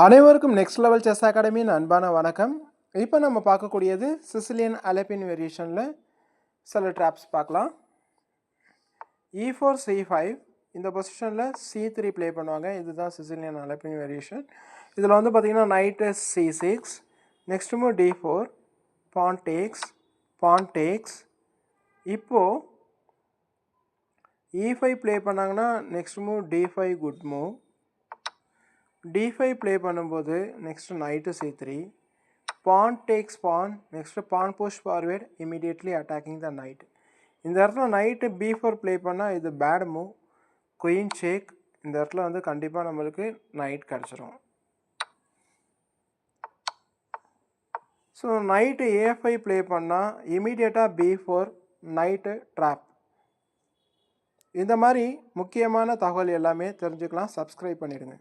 அனைவருக்கும் next level chess அகாடமியின் அன்பான வணக்கம். இப்போ நம்ம பார்க்கக்கூடியது சிசிலியன் அலப்பின் வேரியேஷனில் சில ட்ராப்ஸ் பார்க்கலாம். E4 C5 இந்த பொசிஷனில் C3 ப்ளே பண்ணுவாங்க. இதுதான் சிசிலியன் அலப்பின் வேரியேஷன். இதில் வந்து பார்த்திங்கன்னா knight C6, next move D4, pawn takes. இப்போது E5 ப்ளே பண்ணாங்கன்னா next move D5 good move. D5 play பண்ணும்போது next knight C3, pawn takes pawn, next pawn push forward, immediately attacking the knight. இந்த இடத்துல night B4 play பண்ணால் இது bad move. Queen ஷேக். இந்த இடத்துல வந்து கண்டிப்பாக நம்மளுக்கு நைட் கிடச்சிரும். ஸோ நைட்டு A5 ப்ளே பண்ணால் இமீடியட்டாக B4 நைட்டு ட்ராப். இந்த மாதிரி முக்கியமான தகவல் எல்லாமே தெரிஞ்சுக்கலாம். சப்ஸ்கிரைப் பண்ணிடுங்க.